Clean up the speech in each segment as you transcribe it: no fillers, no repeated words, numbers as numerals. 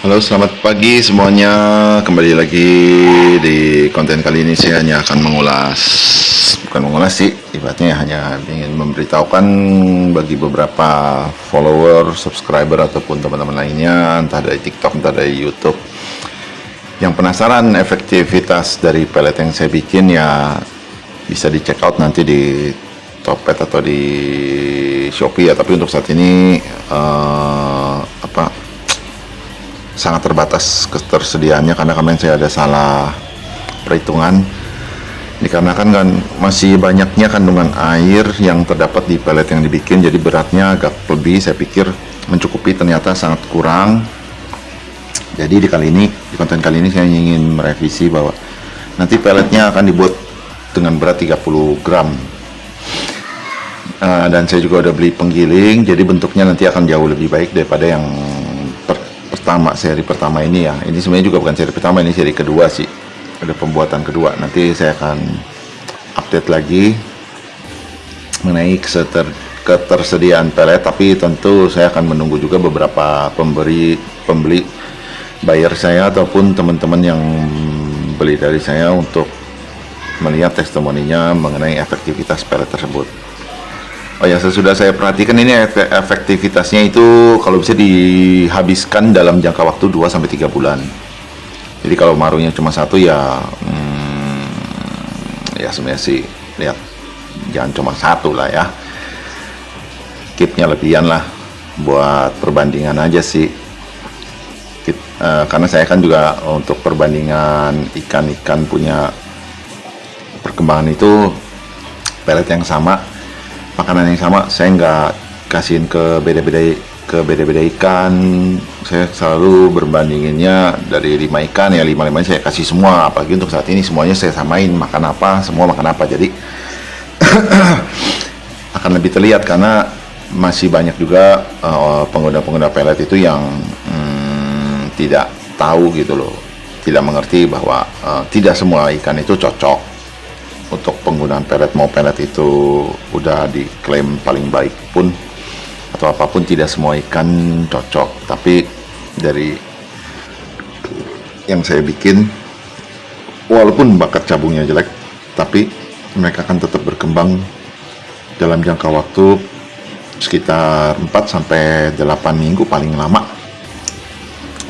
Halo, selamat pagi semuanya. Kembali lagi di konten kali ini saya hanya akan bukan mengulas sih, ibaratnya hanya ingin memberitahukan bagi beberapa follower, subscriber ataupun teman-teman lainnya, entah dari TikTok, entah dari YouTube, yang penasaran efektivitas dari pelet yang saya bikin, ya bisa di check out nanti di Topet atau di Shopee ya. Tapi untuk saat ini sangat terbatas ketersediaannya karena kemarin saya ada salah perhitungan, dikarenakan kan masih banyaknya kandungan air yang terdapat di pelet yang dibikin, jadi beratnya agak lebih. Saya pikir mencukupi, ternyata sangat kurang. Jadi di konten kali ini saya ingin merevisi bahwa nanti peletnya akan dibuat dengan berat 30 gram. Dan saya juga udah beli penggiling, jadi bentuknya nanti akan jauh lebih baik daripada yang seri pertama ini ya. Ini sebenarnya juga bukan seri pertama, ini seri kedua sih, ada pembuatan kedua. Nanti saya akan update lagi mengenai ketersediaan pelet, tapi tentu saya akan menunggu juga beberapa pembeli buyer saya ataupun teman-teman yang beli dari saya untuk melihat testimoninya mengenai efektivitas pelet tersebut. Oh ya, sesudah saya perhatikan ini efektivitasnya itu kalau bisa dihabiskan dalam jangka waktu 2-3 bulan. Jadi kalau marunya cuma satu ya, ya sebenarnya sih lihat jangan cuma satu lah ya. Keepnya lebihan lah, buat perbandingan aja sih. Karena saya kan juga untuk perbandingan ikan-ikan punya perkembangan itu pelet yang sama, makanan yang sama, saya nggak kasihin ke beda-beda ikan. Saya selalu berbandinginnya dari 5 ikan ya 5 saya kasih semua. Apalagi untuk saat ini semuanya saya samain, makan apa semua makan apa, jadi akan lebih terlihat. Karena masih banyak juga pengguna pelet itu yang tidak tahu gitu loh, tidak mengerti bahwa tidak semua ikan itu cocok untuk penggunaan pelet. Mau pelet itu udah diklaim paling baik pun atau apapun, tidak semua ikan cocok. Tapi dari yang saya bikin, walaupun bakat cabungnya jelek, tapi mereka akan tetap berkembang dalam jangka waktu sekitar 4-8 minggu paling lama.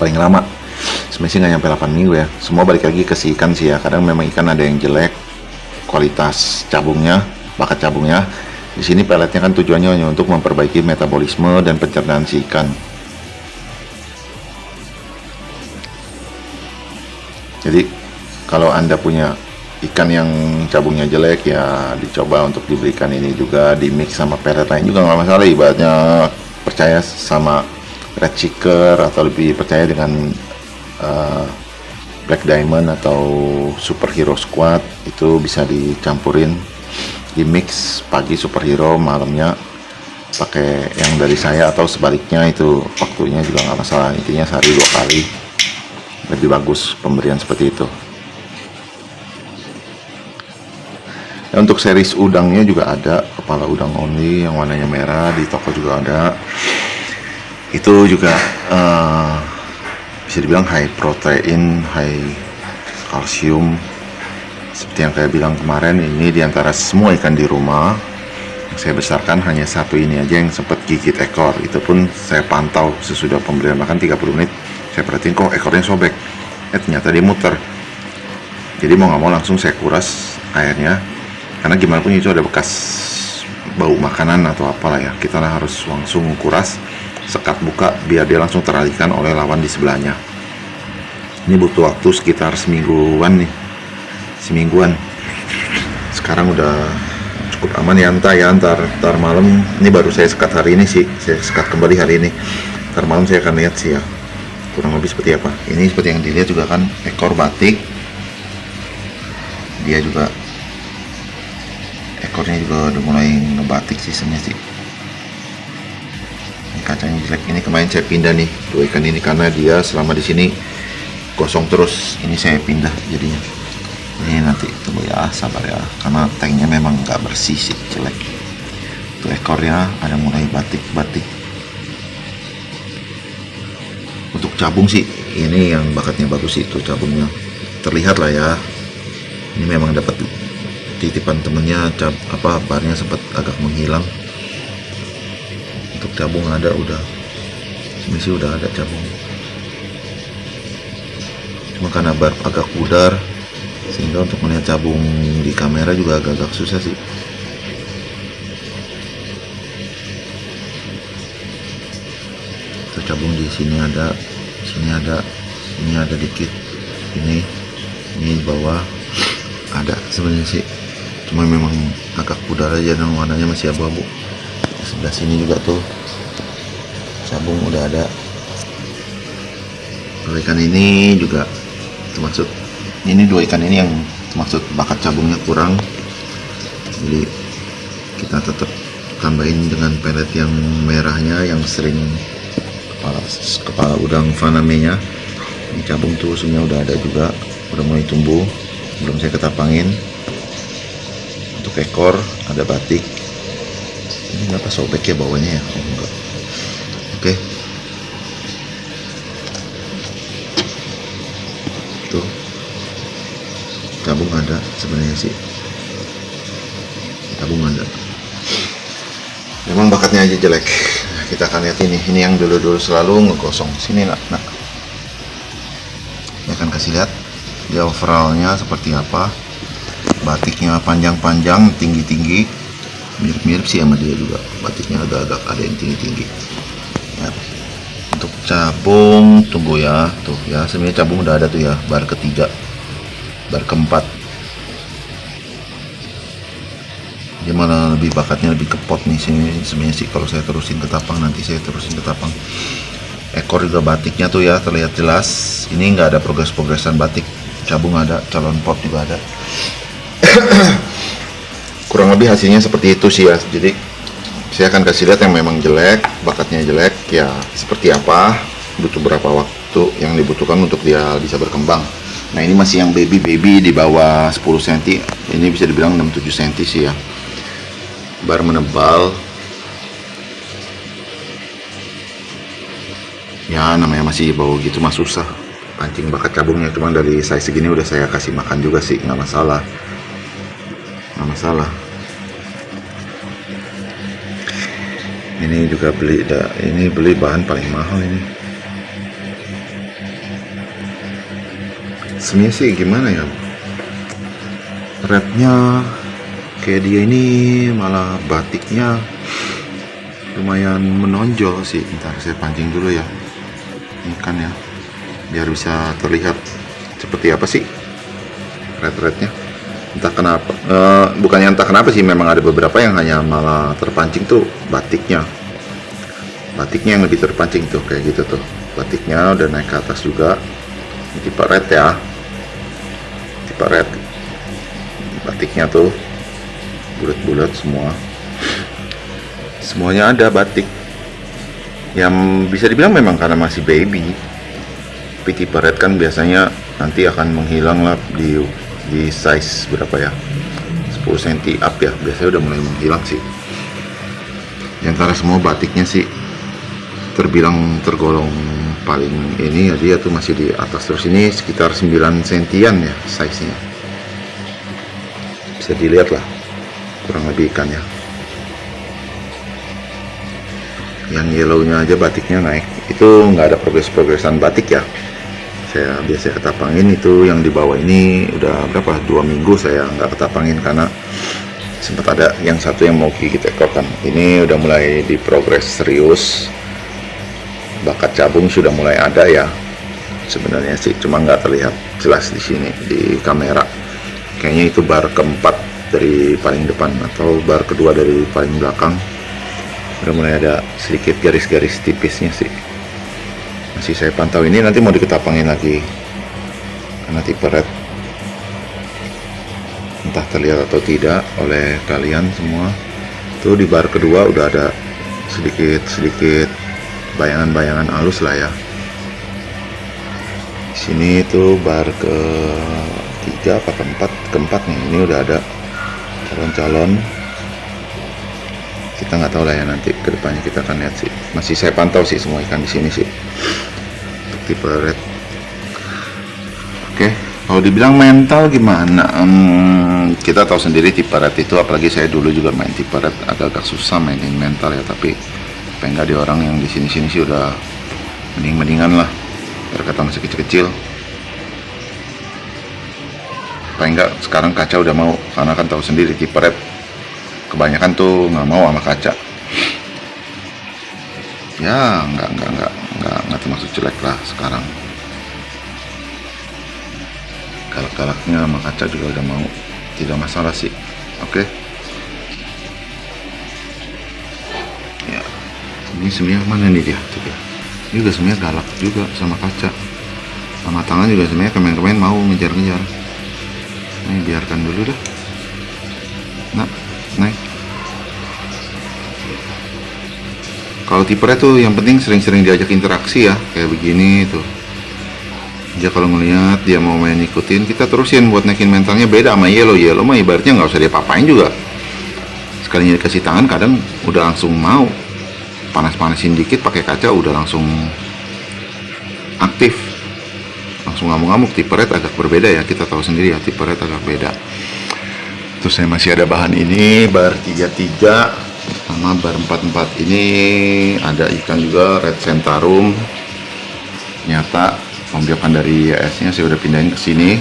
Sebenarnya sih nggak nyampe 8 minggu ya. Semua balik lagi ke si ikan sih ya. Kadang memang ikan ada yang jelek kualitas cabungnya, bakat cabungnya. Di sini peletnya kan tujuannya hanya untuk memperbaiki metabolisme dan pencernaan si ikan. Jadi kalau Anda punya ikan yang cabungnya jelek, ya dicoba untuk diberikan ini juga, di mix sama pelet lain juga nggak masalah. Ibaratnya percaya sama red chicker atau lebih percaya dengan Black Diamond atau Superhero Squad, itu bisa dicampurin di mix. Pagi Superhero, malamnya pakai yang dari saya, atau sebaliknya, itu waktunya juga nggak masalah. Intinya sehari 2 kali lebih bagus pemberian seperti itu. Dan untuk series udangnya juga ada, kepala udang only yang warnanya merah, di toko juga ada. Itu juga bisa dibilang high protein, high kalsium. Seperti yang saya bilang kemarin, ini diantara semua ikan di rumah yang saya besarkan, hanya satu ini aja yang sempat gigit ekor. Itu pun saya pantau sesudah pemberian makan 30 menit, saya perhatiin kok ekornya sobek. Ternyata dia muter. Jadi mau nggak mau langsung saya kuras airnya, karena gimana pun itu ada bekas bau makanan atau apalah ya, kita harus langsung kuras, sekat buka biar dia langsung teralihkan oleh lawan di sebelahnya. Ini butuh waktu sekitar semingguan. Sekarang udah cukup aman ya, ntar malam. Ini baru saya sekat hari ini sih, saya sekat kembali hari ini. Ntar malam saya akan lihat sih ya, kurang lebih seperti apa. Ini seperti yang dilihat juga kan, ekor batik, dia juga ekornya juga udah mulai ngebatik sih sebenarnya sih. Kacanya jelek. Ini kemarin saya pindah nih 2 ikan ini karena dia selama di sini gosong terus. Ini saya pindah jadinya. Ini nanti tunggu ya, sabar ya, karena tanknya memang nggak bersih sih, jelek. Tuh ekornya ada mulai batik. Untuk cabung sih ini yang bakatnya bagus itu cabungnya, terlihat lah ya. Ini memang dapat titipan temennya, barnya sempat agak menghilang. Untuk cabung ada, udah misi udah ada cabung, cuma karena bar agak pudar sehingga untuk melihat cabung di kamera juga agak susah sih. Tuh, cabung di sini ada, sini ada dikit, ini di bawah ada sebenarnya sih, cuma memang agak pudar aja dan warnanya masih abu-abu. Sebelah sini juga tuh cabung udah ada. Dua ikan ini juga termaksud, ini dua ikan ini yang termaksud bakat cabungnya kurang, jadi kita tetap tambahin dengan pelet yang merahnya yang sering kepala udang fanamenya. Ini cabung tuh sebenarnya udah ada juga, udah mulai tumbuh, belum saya ketapangin. Untuk ekor ada batik. Ini apa sobek ya bawahnya ya? Oh, enggak. Oke. Tuh. Cabung ada sebenarnya sih. Cabung ada. Memang bakatnya aja jelek. Kita akan lihat ini yang dulu selalu ngegosong. Sini nak. Saya akan kasih lihat dia overallnya seperti apa. Batiknya panjang-panjang, tinggi-tinggi, mirip-mirip sih sama dia juga. Batiknya agak-agak ada yang tinggi-tinggi ya. Untuk cabung tunggu ya, tuh ya, sebenarnya cabung udah ada tuh ya, bar ketiga, bar keempat. Dia malah lebih bakatnya lebih ke pot nih sini sebenarnya sih. Kalau saya terusin ke tapang, nanti saya terusin ke tapang. Ekor juga batiknya tuh ya terlihat jelas. Ini nggak ada progres-progresan batik. Cabung ada, calon pot juga ada. Kurang lebih hasilnya seperti itu sih ya. Jadi saya akan kasih lihat yang memang jelek, bakatnya jelek ya seperti apa, butuh berapa waktu yang dibutuhkan untuk dia bisa berkembang. Nah ini masih yang baby di bawah 10 cm, ini bisa dibilang 6-7 cm sih ya. Bar menebal ya, namanya masih bau gitu mah susah pancing bakat cabungnya. Cuma dari size segini udah saya kasih makan juga sih, nggak masalah. Ini juga beli bahan paling mahal ini. Sebenarnya sih gimana ya, rednya kayak dia ini malah batiknya lumayan menonjol sih. Bentar saya pancing dulu ya ikan ya, biar bisa terlihat seperti apa sih red-rednya. Entah kenapa, bukannya entah kenapa sih, memang ada beberapa yang hanya malah terpancing tuh batiknya yang lebih terpancing tuh, kayak gitu tuh, batiknya udah naik ke atas juga. Ini tipe red ya, tipe red, batiknya tuh bulat-bulat semuanya ada batik. Yang bisa dibilang memang karena masih baby, tapi tipe red kan biasanya nanti akan menghilang lah di size berapa ya, 10 cm up ya, biasanya udah mulai menghilang sih. Yang karena semua batiknya sih tergolong paling ini ya, dia tuh masih di atas terus. Ini sekitar 9 cm ya size nya, bisa dilihat lah kurang lebih ikannya. Yang yellownya aja batiknya naik, itu nggak ada progresan batik ya. Saya biasa ketapangin itu yang di bawah ini udah berapa, 2 minggu saya nggak ketapangin karena sempat ada yang satu yang mau gigit ekor kan. Ini udah mulai di progres serius, bakat cabung sudah mulai ada ya sebenarnya sih, cuma nggak terlihat jelas di sini di kamera. Kayaknya itu bar keempat dari paling depan atau bar kedua dari paling belakang, udah mulai ada sedikit garis-garis tipisnya sih. Masih saya pantau, ini nanti mau diketapangin lagi karena tipe red, entah terlihat atau tidak oleh kalian semua. Tuh di bar kedua udah ada sedikit bayangan-bayangan halus lah ya. Di sini tuh bar ke-3 apa keempat nih, ini udah ada calon-calon. Kita nggak tahu lah ya, nanti kedepannya kita akan lihat sih. Masih saya pantau sih semua ikan di sini sih. Tipe red Oke, kalau dibilang mental gimana? Kita tahu sendiri tipe red itu, apalagi saya dulu juga main tipe red, agak-agak susah mainin mental ya. Tapi enggak, di orang yang di sini-sini sih udah mendingan lah, biar kata masih kecil-kecil. Paling enggak sekarang kaca udah mau, karena kan tahu sendiri tipe red kebanyakan tuh nggak mau sama kaca. Ya nggak termasuk jelek lah sekarang. Galak-galaknya sama kaca juga udah mau, tidak masalah sih. Oke. Ya, ini sebenarnya mana nih dia? Tuh dia. Ini juga sebenarnya galak juga sama kaca. Sama tangan juga sebenarnya kemarin-kemarin mau ngejar-ngejar. Ini biarkan dulu dah. Nah, naik. Kalau tipernya tuh yang penting sering-sering diajak interaksi ya, kayak begini tuh. Dia kalau ngelihat dia mau main ikutin, kita terusin buat naikin mentalnya. Beda sama yellow mah ibaratnya nggak usah dia papain juga. Sekalinya dikasih tangan kadang udah langsung mau. Panas-panasin dikit pakai kaca udah langsung aktif. Langsung ngamuk-ngamuk. Tipe red agak berbeda ya, kita tahu sendiri ya, tipe red agak beda. Terus saya masih ada bahan ini, bar 33 sama bar 44 ini, ada ikan juga, red centarum. Nyata pembiakan dari YS nya saya udah pindahin ke sini.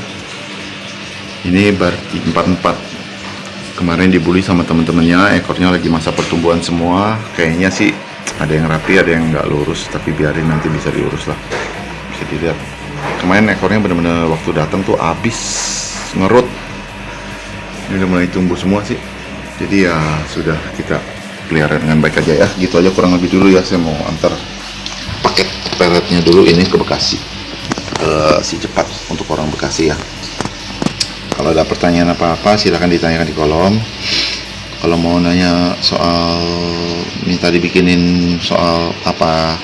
Ini bar 44 kemarin dibully sama temen-temennya, ekornya lagi masa pertumbuhan semua. Kayaknya sih ada yang rapi, ada yang nggak lurus, tapi biarin, nanti bisa diurus lah. Bisa dilihat kemarin ekornya bener-bener waktu datang tuh abis ngerut. Ini udah mulai tumbuh semua sih, jadi ya sudah, kita pelihara dengan baik aja ya. Gitu aja kurang lebih dulu ya. Saya mau antar paket peletnya dulu ini ke Bekasi, si cepat untuk orang Bekasi ya. Kalau ada pertanyaan apa-apa silahkan ditanyakan di kolom. Kalau mau nanya soal, minta dibikinin soal apa,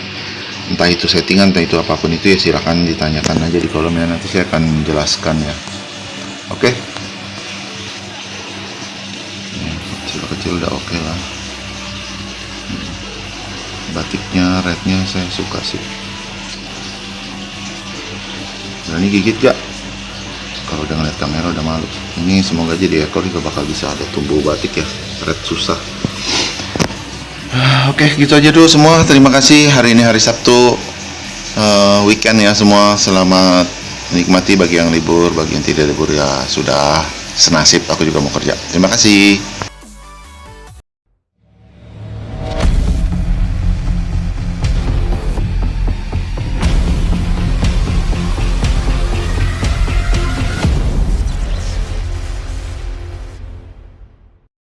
entah itu settingan, entah itu apapun itu ya, silahkan ditanyakan aja di kolom ya, nanti saya akan menjelaskan ya. Oke. Kecil-kecil udah oke lah. Batiknya, rednya saya suka sih. Berani gigit gak? Kalau udah ngeliat kamera udah malu. Ini semoga aja di ekor juga bakal bisa ada tumbuh batik ya. Red susah. Oke, gitu aja dulu semua. Terima kasih. Hari ini hari Sabtu, weekend ya semua. Selamat menikmati bagi yang libur, bagi yang tidak libur ya sudah senasib. Aku juga mau kerja. Terima kasih.